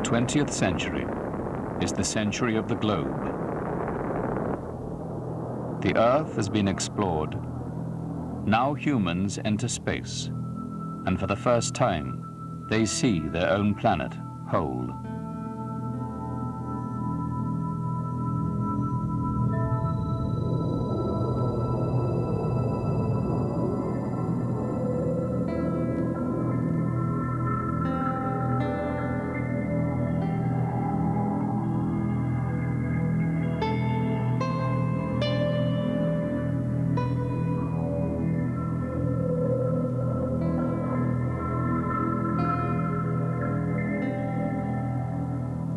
20th century is the century of the globe. The Earth has been explored. Now humans enter space, and for the first time, they see their own planet whole.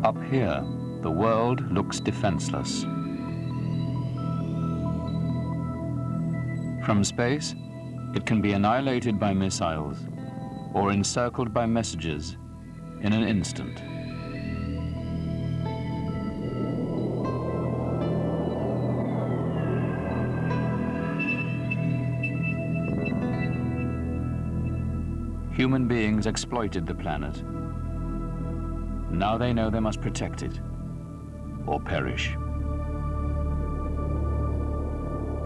Up here, the world looks defenseless. From space, it can be annihilated by missiles or encircled by messages in an instant. Human beings exploited the planet. Now they know they must protect it or perish.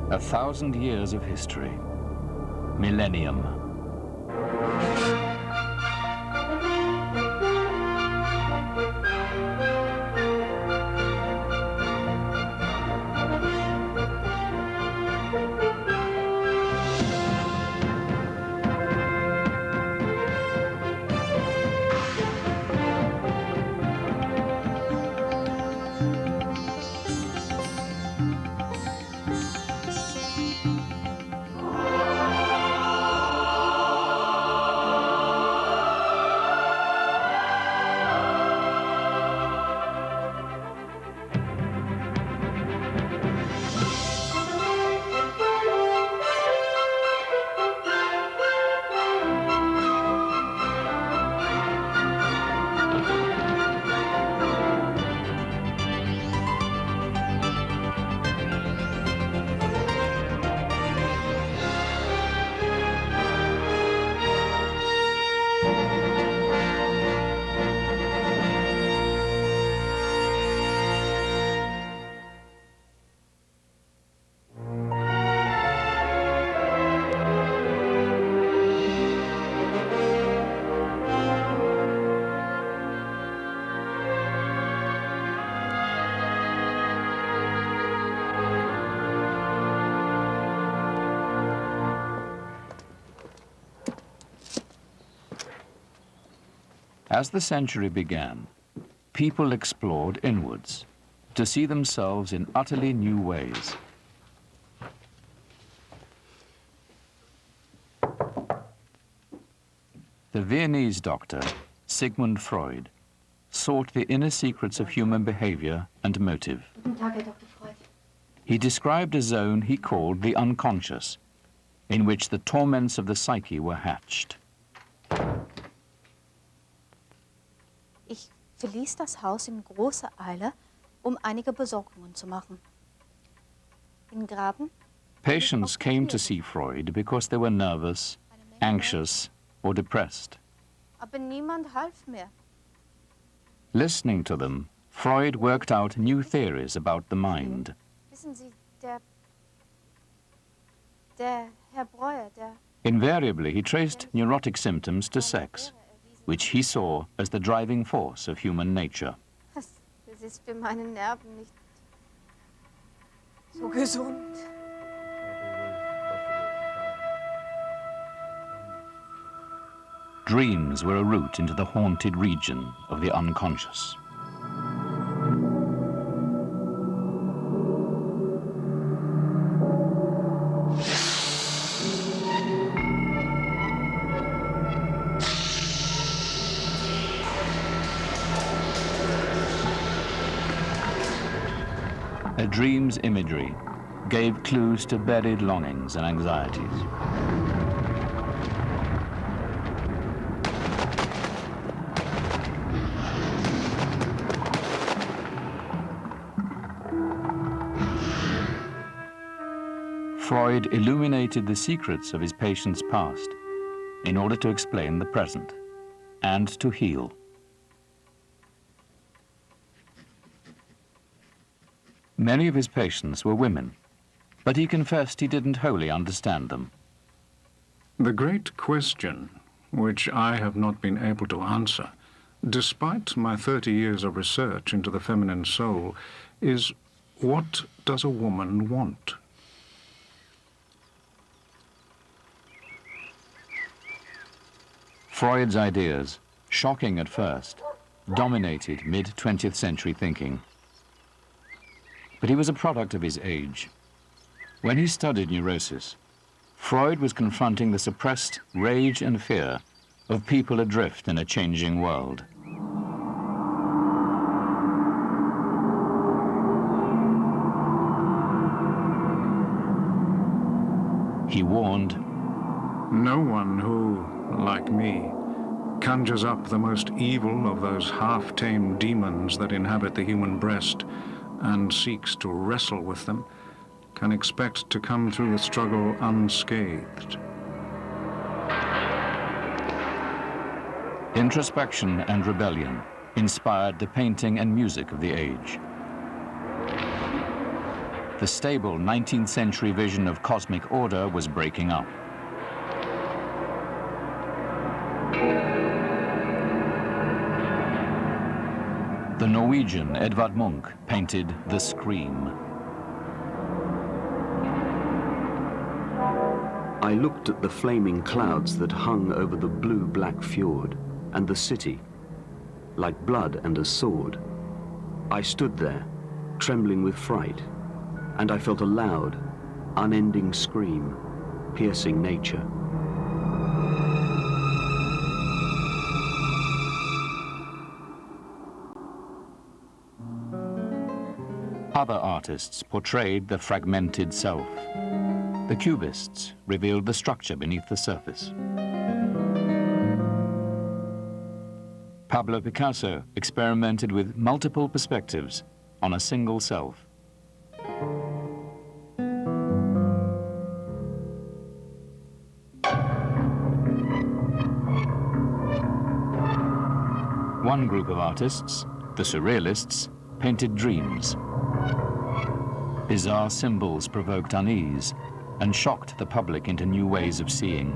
1,000 years of history, millennium. As the century began, people explored inwards to see themselves in utterly new ways. The Viennese doctor, Sigmund Freud, sought the inner secrets of human behavior and motive. Guten Tag, Herr Dr. Freud. He described a zone he called the unconscious, in which the torments of the psyche were hatched. Ich verließ das Haus in großer Eile, einige Besorgungen zu machen. In Graben. Patients came to see Freud because they were nervous, anxious, or depressed. Aber niemand half mir. Listening to them, Freud worked out new theories about the mind. Wissen Sie, der Herr Breuer, Invariably, he traced neurotic symptoms to sex, which he saw as the driving force of human nature. Das ist für meine Nerven nicht so gesund. Dreams were a route into the haunted region of the unconscious. A dream's imagery gave clues to buried longings and anxieties. Freud illuminated the secrets of his patient's past in order to explain the present and to heal. Many of his patients were women, but he confessed he didn't wholly understand them. The great question, which I have not been able to answer, despite my 30 years of research into the feminine soul, is what does a woman want? Freud's ideas, shocking at first, dominated mid-20th century thinking. But he was a product of his age. When he studied neurosis, Freud was confronting the suppressed rage and fear of people adrift in a changing world. He warned, "No one who, like me, conjures up the most evil of those half-tamed demons that inhabit the human breast and seeks to wrestle with them can expect to come through the struggle unscathed." Introspection and rebellion inspired the painting and music of the age. The stable 19th century vision of cosmic order was breaking up. The Norwegian Edvard Munch painted The Scream. I looked at the flaming clouds that hung over the blue-black fjord and the city, like blood and a sword. I stood there, trembling with fright, and I felt a loud, unending scream, piercing nature. Other artists portrayed the fragmented self. The Cubists revealed the structure beneath the surface. Pablo Picasso experimented with multiple perspectives on a single self. One group of artists, the surrealists, painted dreams. Bizarre symbols provoked unease and shocked the public into new ways of seeing.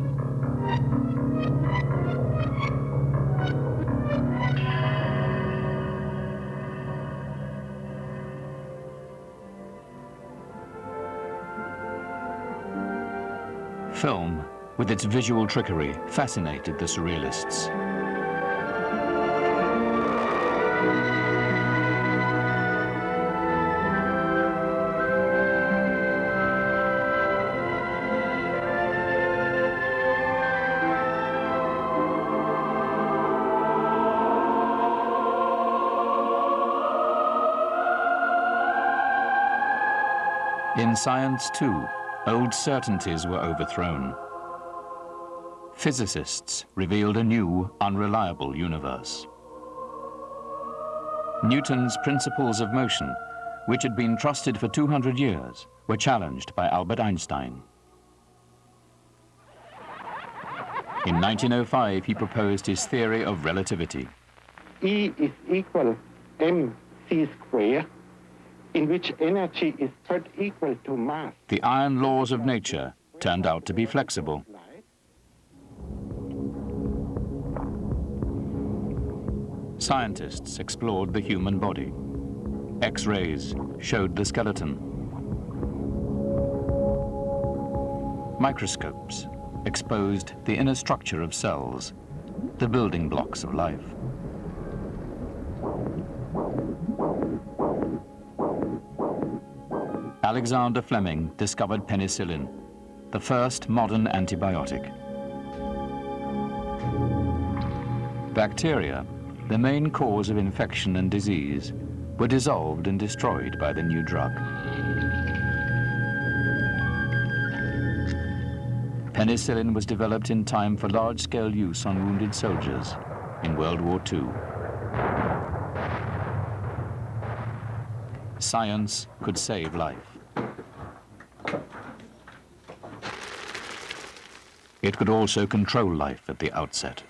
Film, with its visual trickery, fascinated the surrealists. In science, too, old certainties were overthrown. Physicists revealed a new, unreliable universe. Newton's principles of motion, which had been trusted for 200 years, were challenged by Albert Einstein. In 1905, he proposed his theory of relativity. E is equal mc square, in which energy is third equal to mass. The iron laws of nature turned out to be flexible. Scientists explored the human body. X-rays showed the skeleton. Microscopes exposed the inner structure of cells, the building blocks of life. Alexander Fleming discovered penicillin, the first modern antibiotic. Bacteria, the main cause of infection and disease, were dissolved and destroyed by the new drug. Penicillin was developed in time for large-scale use on wounded soldiers in World War II. Science could save life. It could also control life at the outset.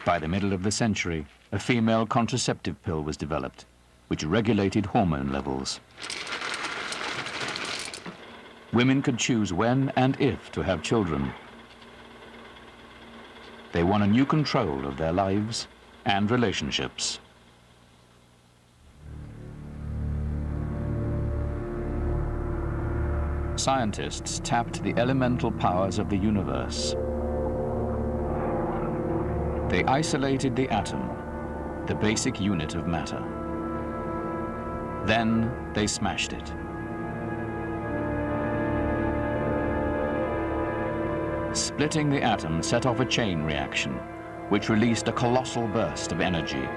By the middle of the century, a female contraceptive pill was developed, which regulated hormone levels. Women could choose when and if to have children. They won a new control of their lives and relationships. Scientists tapped the elemental powers of the universe. They isolated the atom, the basic unit of matter. Then they smashed it. Splitting the atom set off a chain reaction, which released a colossal burst of energy.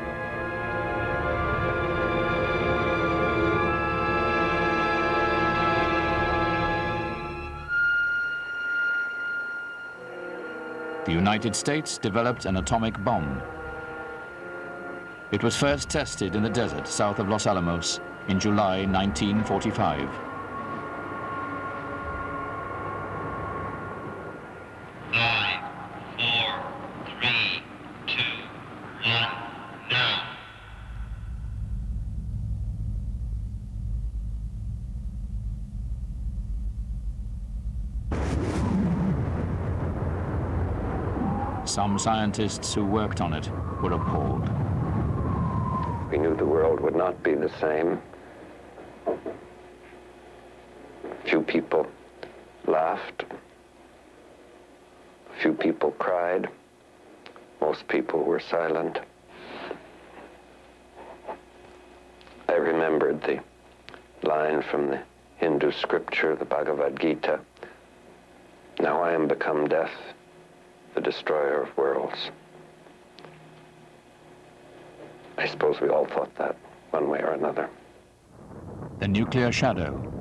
The United States developed an atomic bomb. It was first tested in the desert south of Los Alamos in July 1945. Some scientists who worked on it were appalled. We knew the world would not be the same. Few people laughed. Few people cried. Most people were silent. I remembered the line from the Hindu scripture, the Bhagavad Gita. Now I am become death, the destroyer of worlds. I suppose we all thought that, one way or another. The nuclear shadow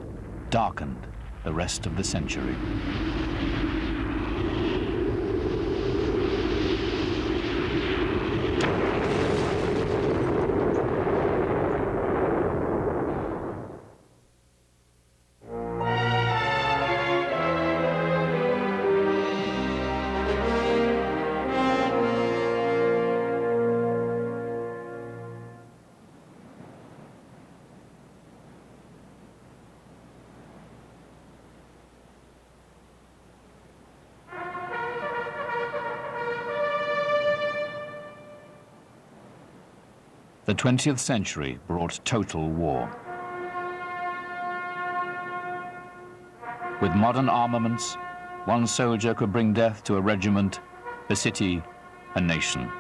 darkened the rest of the century. The 20th century brought total war. With modern armaments, one soldier could bring death to a regiment, a city, a nation.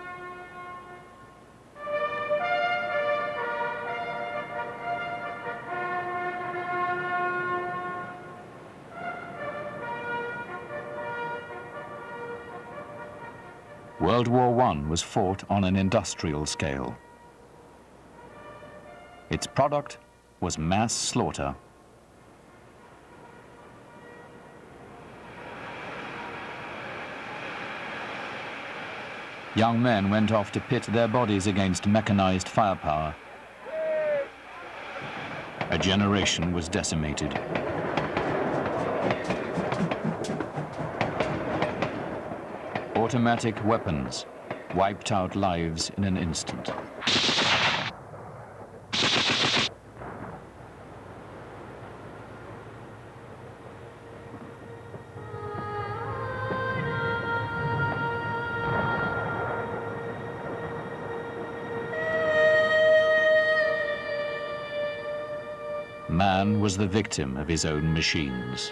World War I was fought on an industrial scale. Its product was mass slaughter. Young men went off to pit their bodies against mechanized firepower. A generation was decimated. Automatic weapons wiped out lives in an instant. Man was the victim of his own machines.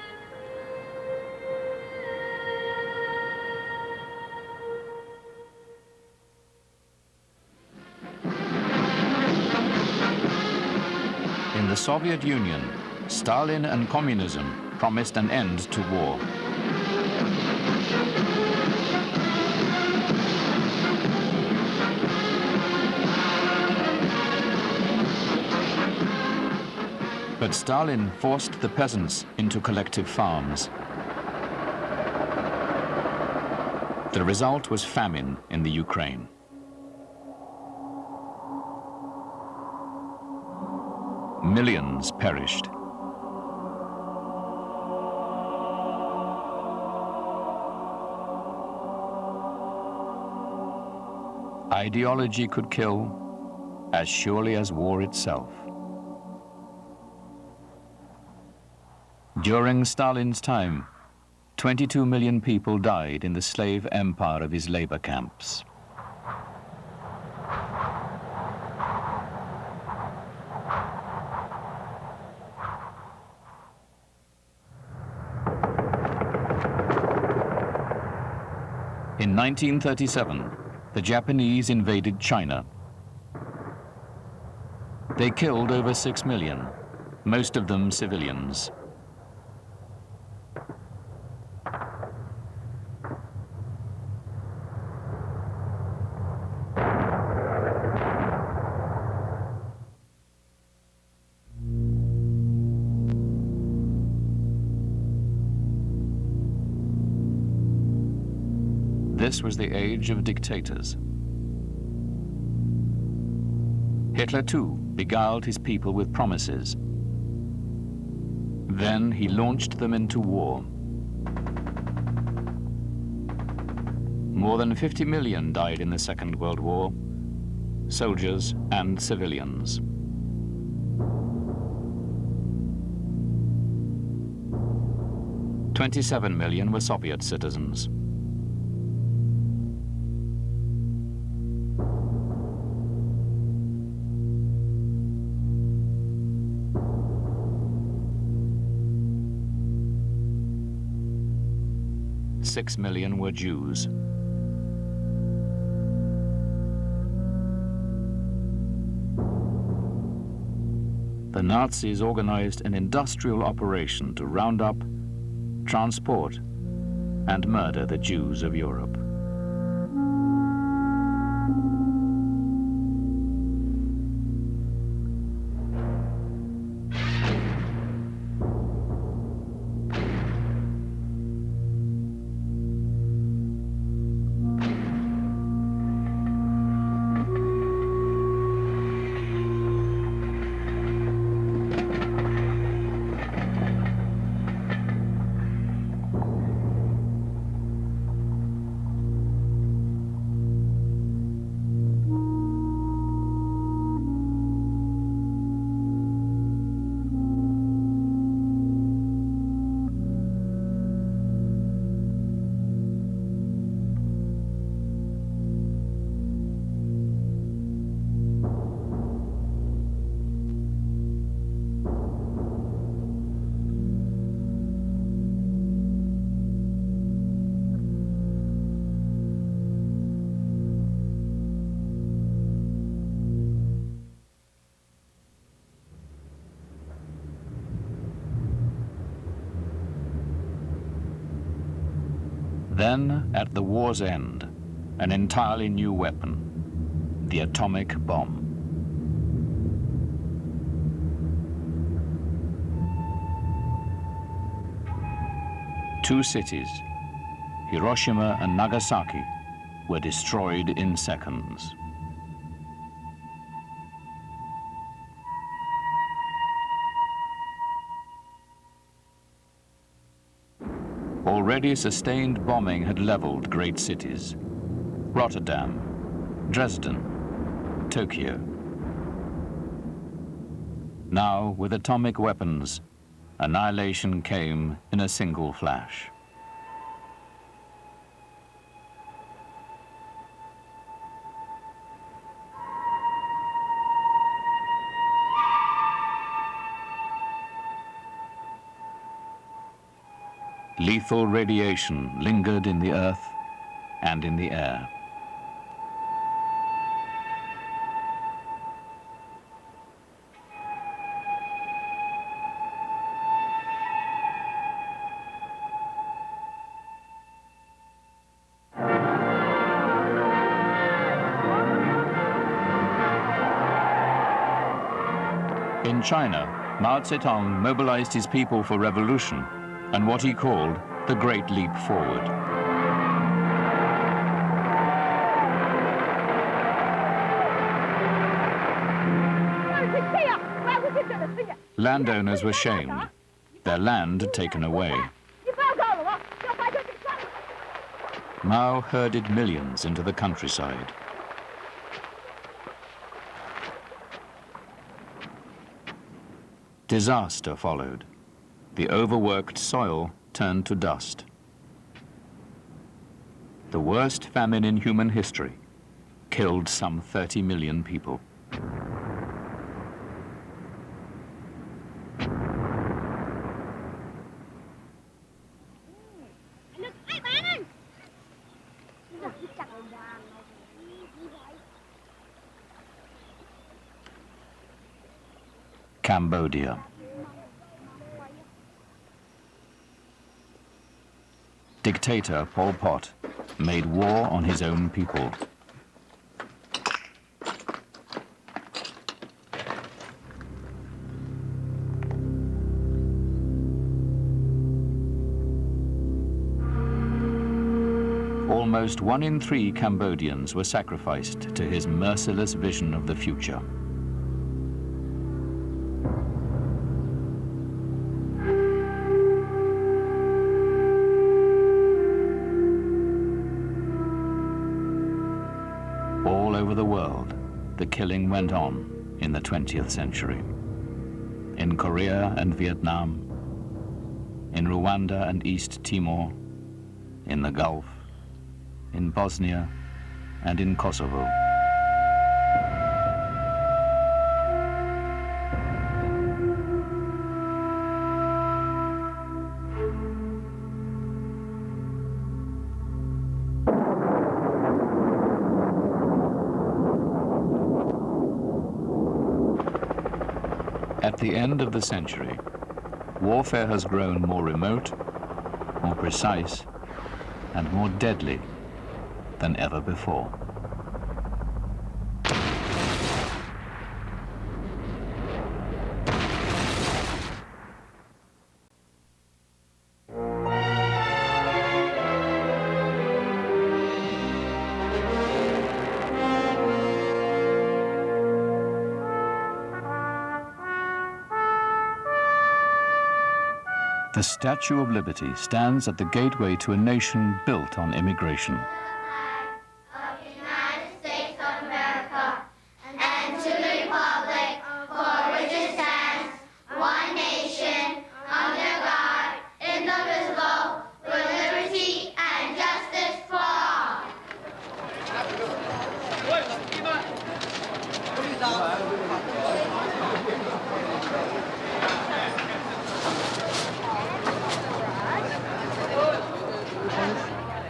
In the Soviet Union, Stalin and communism promised an end to war. But Stalin forced the peasants into collective farms. The result was famine in the Ukraine. Millions perished. Ideology could kill as surely as war itself. During Stalin's time, 22 million people died in the slave empire of his labor camps. In 1937, the Japanese invaded China. They killed over 6 million, most of them civilians. This was the age of dictators. Hitler, too, beguiled his people with promises. Then he launched them into war. More than 50 million died in the Second World War, soldiers and civilians. $27 million were Soviet citizens. $6 million were Jews. The Nazis organized an industrial operation to round up, transport, and murder the Jews of Europe. Then, at the war's end, an entirely new weapon, the atomic bomb. Two cities, Hiroshima and Nagasaki, were destroyed in seconds. Already sustained bombing had leveled great cities: Rotterdam, Dresden, Tokyo. Now, with atomic weapons, annihilation came in a single flash. Lethal radiation lingered in the earth and in the air. In China, Mao Zedong mobilized his people for revolution and what he called the Great Leap Forward. Landowners were shamed, their land taken away. Mao herded millions into the countryside. Disaster followed. The overworked soil turned to dust. The worst famine in human history killed some 30 million people. Cambodia. Dictator Pol Pot made war on his own people. Almost 1 in 3 Cambodians were sacrificed to his merciless vision of the future. All over the world, the killing went on in the 20th century. In Korea and Vietnam, in Rwanda and East Timor, in the Gulf, in Bosnia, and in Kosovo. At the end of the century, warfare has grown more remote, more precise, and more deadly than ever before. The Statue of Liberty stands at the gateway to a nation built on immigration. Of the United States of America, and to the republic for which it stands, one nation, under God, indivisible, with liberty and justice for all.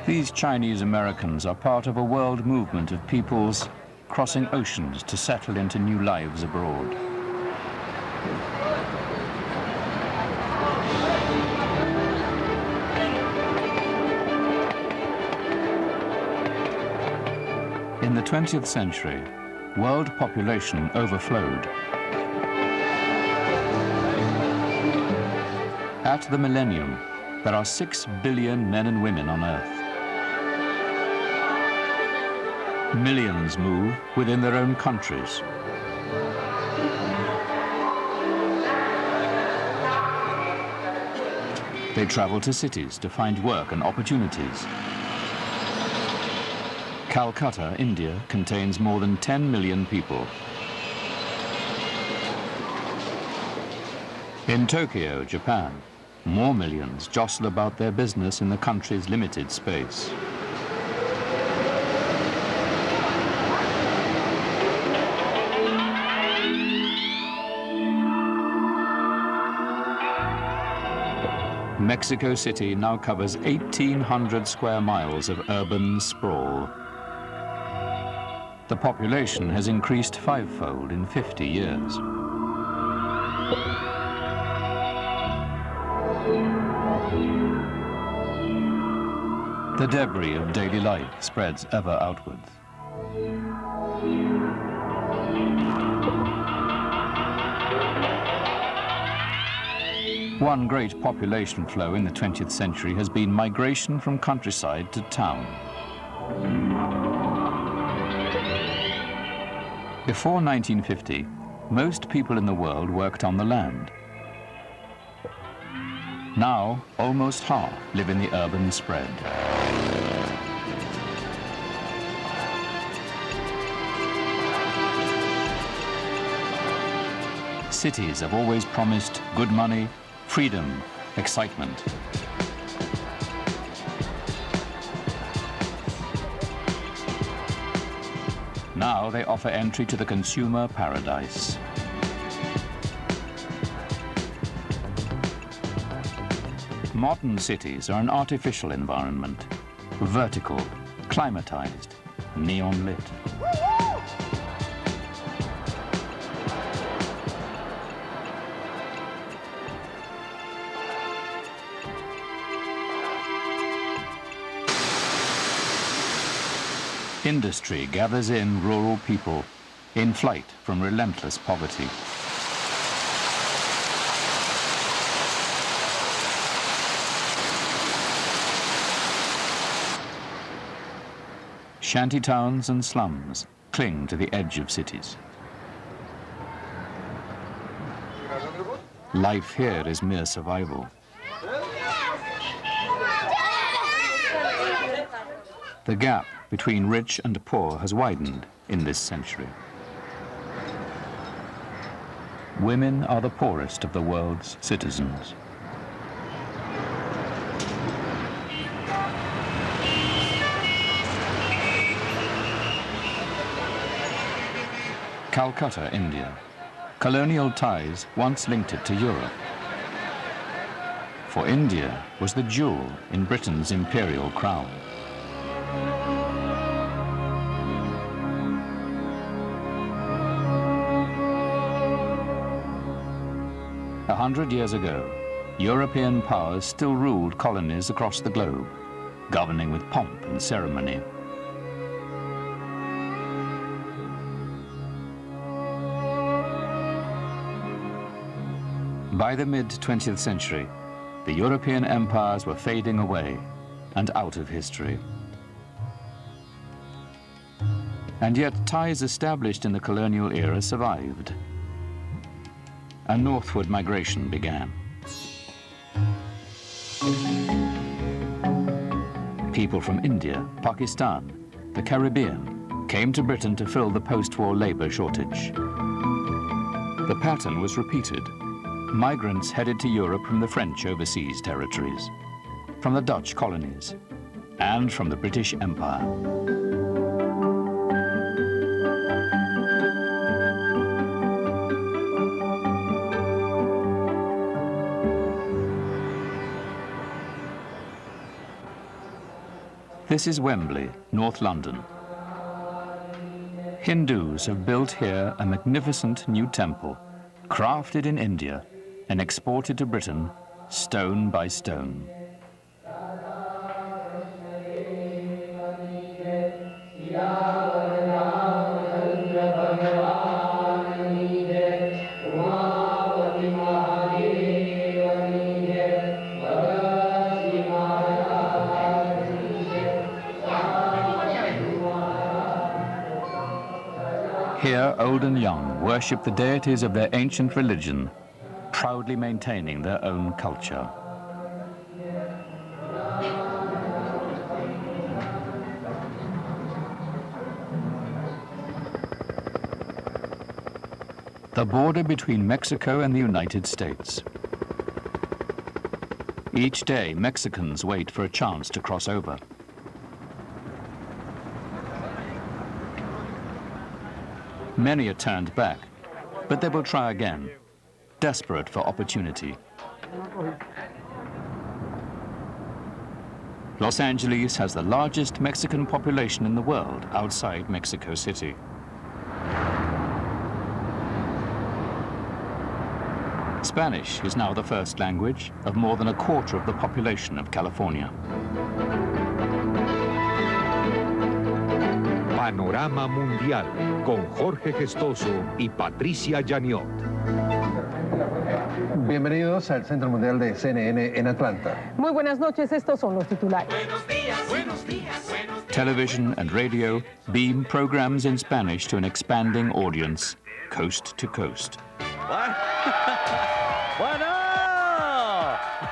These Chinese Americans are part of a world movement of peoples crossing oceans to settle into new lives abroad. In the 20th century, world population overflowed. At the millennium, there are 6 billion men and women on Earth. Millions move within their own countries. They travel to cities to find work and opportunities. Calcutta, India, contains more than 10 million people. In Tokyo, Japan, more millions jostle about their business in the country's limited space. Mexico City now covers 1,800 square miles of urban sprawl. The population has increased 5-fold in 50 years. The debris of daily life spreads ever outwards. One great population flow in the 20th century has been migration from countryside to town. Before 1950, most people in the world worked on the land. Now, almost half live in the urban spread. cities have always promised good money, freedom, excitement. Now they offer entry to the consumer paradise. Modern cities are an artificial environment, vertical, climatized, neon lit. Industry gathers in rural people in flight from relentless poverty. Shanty towns and slums cling to the edge of cities. Life here is mere survival. The gap between rich and poor has widened in this century. Women are the poorest of the world's citizens. Calcutta, India. Colonial ties once linked it to Europe. For India was the jewel in Britain's imperial crown. A 100 years ago, European powers still ruled colonies across the globe, governing with pomp and ceremony. By the mid-20th century, the European empires were fading away and out of history. And yet ties established in the colonial era survived. A northward migration began. People from India, Pakistan, the Caribbean came to Britain to fill the post-war labor shortage. The pattern was repeated. Migrants headed to Europe from the French overseas territories, from the Dutch colonies, and from the British Empire. This is Wembley, North London. Hindus have built here a magnificent new temple, crafted in India and exported to Britain stone by stone. Here, old and young worship the deities of their ancient religion, proudly maintaining their own culture. The border between Mexico and the United States. Each day, Mexicans wait for a chance to cross over. Many are turned back, but they will try again, desperate for opportunity. Los Angeles has the largest Mexican population in the world outside Mexico City. Spanish is now the first language of more than a quarter of the population of California. Panorama Mundial con Jorge Gestoso y Patricia Yaniot. Bienvenidos al Centro Mundial de CNN en Atlanta. Muy buenas noches, estos son los titulares. Buenos días, buenos días, buenos días. Television and radio beam programs in Spanish to an expanding audience, coast to coast. Bueno,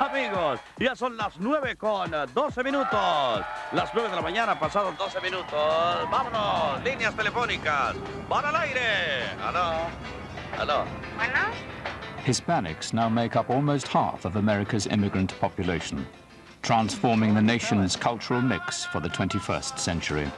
amigos, ya son las 9:12 minutos. Las 9 de la mañana, pasados 12 minutos. Vámonos, líneas telefónicas. ¡Van al aire! ¡Aló! ¡Aló! Bueno. Hispanics now make up almost half of America's immigrant population, transforming the nation's cultural mix for the 21st century.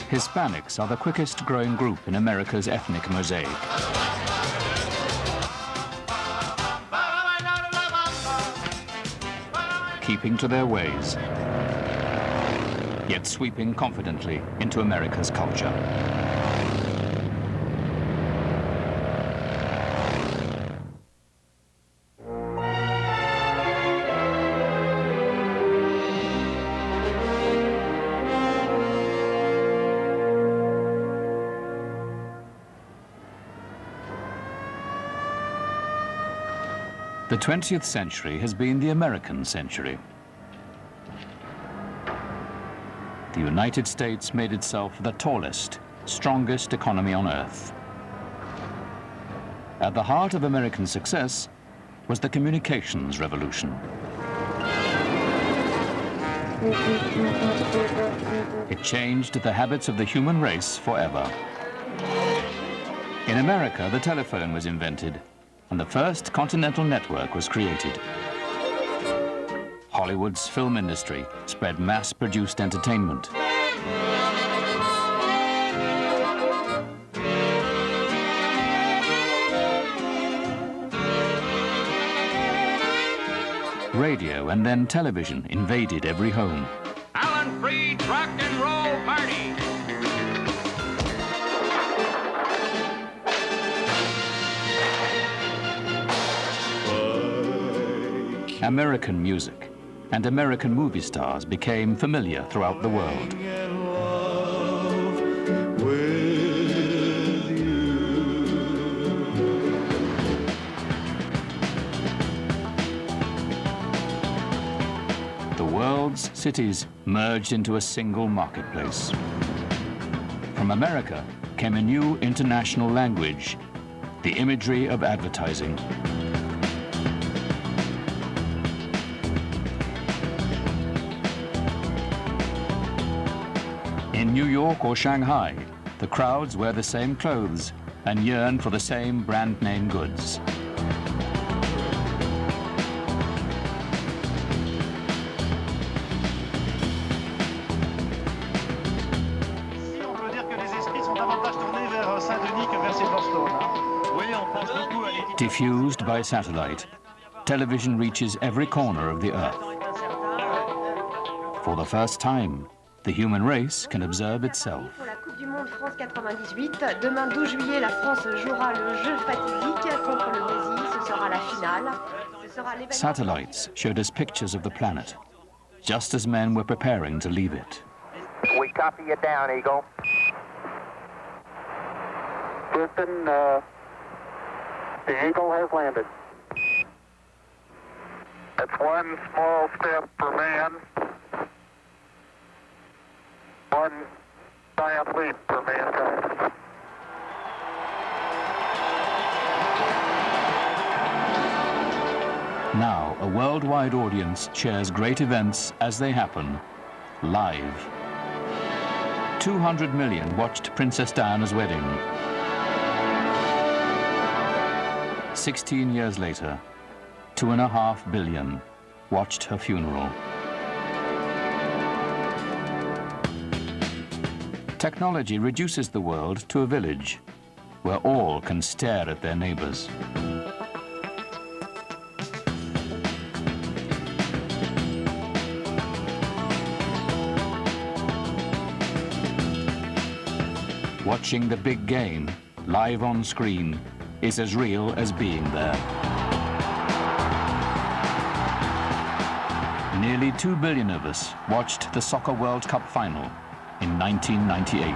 Hispanics are the quickest growing group in America's ethnic mosaic. Keeping to their ways, yet sweeping confidently into America's culture. The 20th century has been the American century. The United States made itself the tallest, strongest economy on earth. At the heart of American success was the communications revolution. It changed the habits of the human race forever. In America, the telephone was invented, and the first continental network was created. Hollywood's film industry spread mass-produced entertainment. Radio and then television invaded every home. Alan Freed's rock and roll party. American music and American movie stars became familiar throughout the world. The world's cities merged into a single marketplace. From America came a new international language, the imagery of advertising. In New York or Shanghai, the crowds wear the same clothes and yearn for the same brand name goods. Diffused by satellite, television reaches every corner of the earth. For the first time, the human race can observe itself. Pour la Coupe du Monde France 98, demain 12 juillet, la France jouera le jeu fatidique contre le Brésil. Ce sera la finale. Satellites showed us pictures of the planet, just as men were preparing to leave it. We copy you down, Eagle. Houston, the Eagle has landed. That's one small step for man. One giant leap for mankind. Now, a worldwide audience shares great events as they happen, live. 200 million watched Princess Diana's wedding. 16 years later, 2.5 billion watched her funeral. Technology reduces the world to a village where all can stare at their neighbors. Watching the big game live on screen is as real as being there. Nearly 2 billion of us watched the Soccer World Cup final in 1998.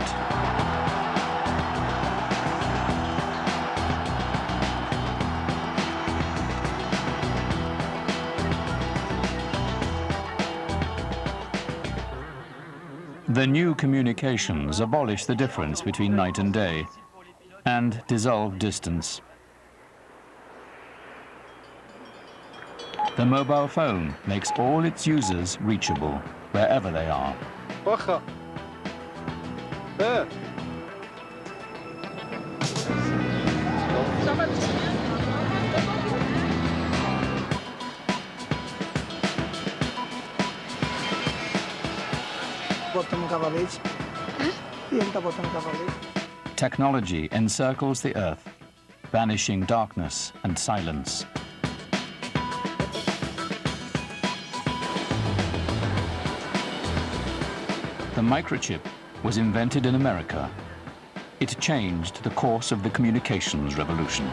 The new communications abolish the difference between night and day and dissolve distance. The mobile phone makes all its users reachable wherever they are. Technology encircles the earth, banishing darkness and silence. The microchip was invented in America. It changed the course of the communications revolution.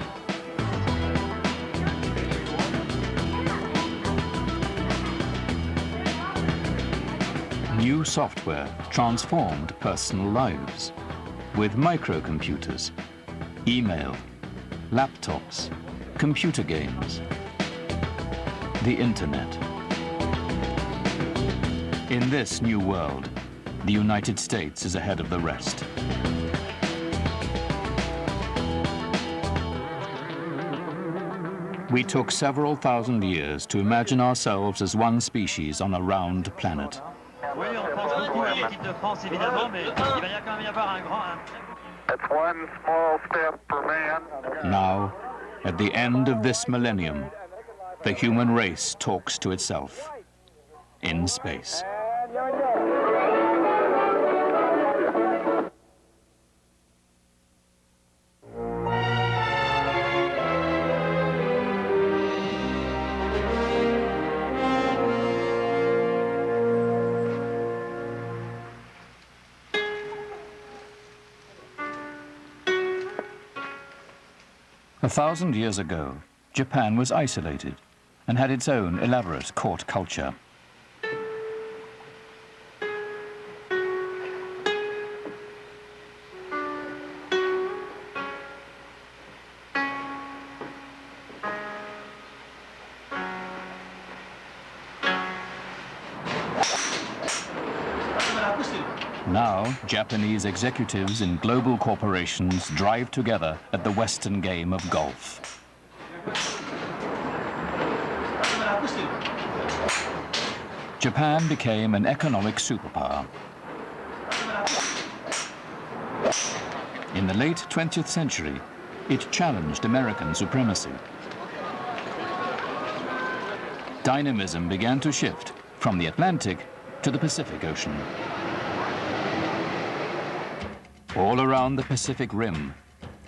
New software transformed personal lives with microcomputers, email, laptops, computer games, the internet. In this new world, the United States is ahead of the rest. We took several thousand years to imagine ourselves as one species on a round planet. That's one small step for man. Now, at the end of this millennium, the human race talks to itself in space. A 1,000 years ago, Japan was isolated and had its own elaborate court culture. Now, Japanese executives in global corporations drive together at the Western game of golf. Japan became an economic superpower. In the late 20th century, it challenged American supremacy. Dynamism began to shift from the Atlantic to the Pacific Ocean. All around the Pacific Rim,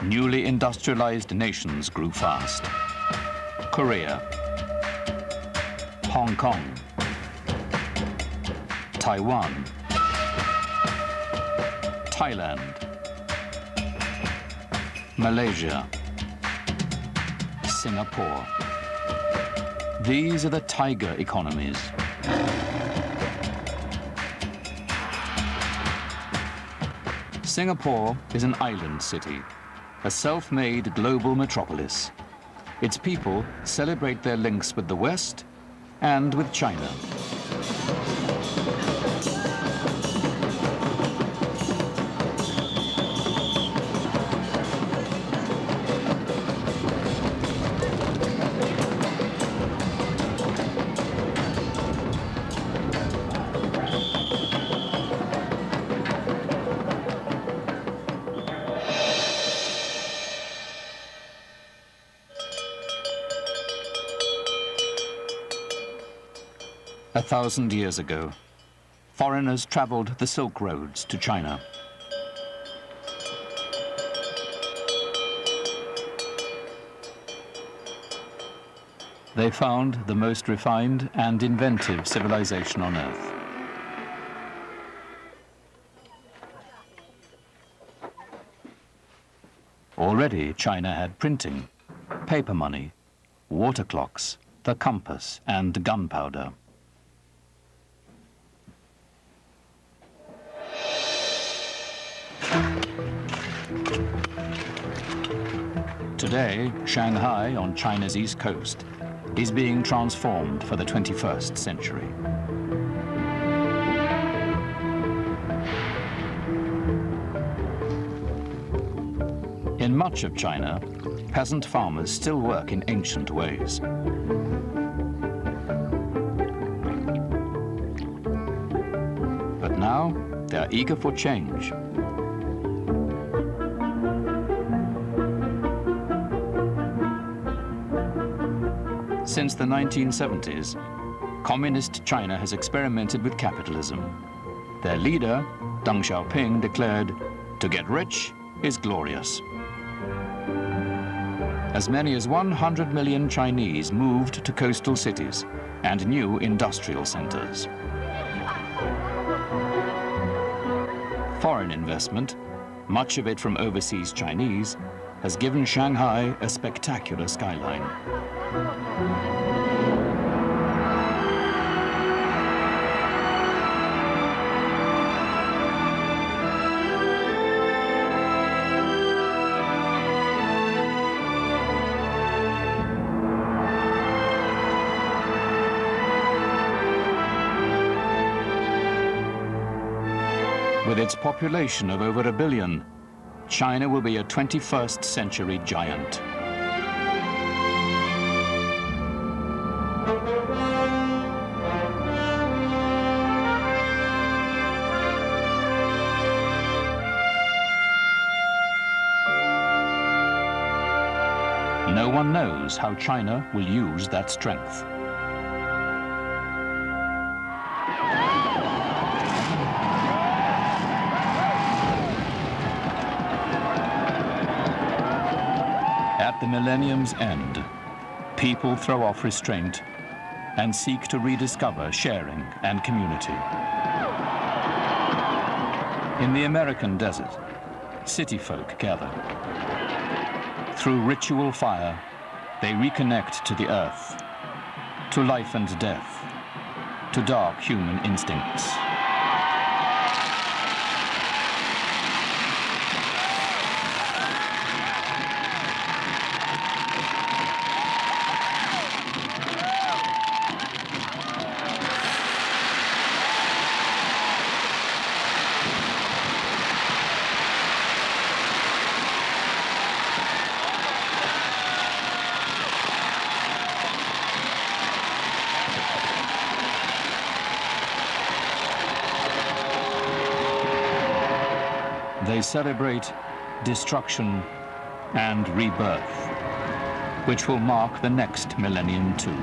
newly industrialized nations grew fast. Korea, Hong Kong, Taiwan, Thailand, Malaysia, Singapore. These are the tiger economies. Singapore is an island city, a self-made global metropolis. Its people celebrate their links with the West and with China. A 1,000 years ago, foreigners traveled the Silk Roads to China. They found the most refined and inventive civilization on Earth. Already, China had printing, paper money, water clocks, the compass, and gunpowder. Today, Shanghai, on China's east coast, is being transformed for the 21st century. In much of China, peasant farmers still work in ancient ways. But now, they are eager for change. Since the 1970s, Communist China has experimented with capitalism. Their leader, Deng Xiaoping, declared, "To get rich is glorious." As many as 100 million Chinese moved to coastal cities and new industrial centers. Foreign investment, much of it from overseas Chinese, has given Shanghai a spectacular skyline. With its population of over 1 billion, China will be a 21st century giant. No one knows how China will use that strength. At the millennium's end, people throw off restraint and seek to rediscover sharing and community. In the American desert, city folk gather. Through ritual fire, they reconnect to the earth, to life and death, to dark human instincts. They celebrate destruction and rebirth, which will mark the next millennium too.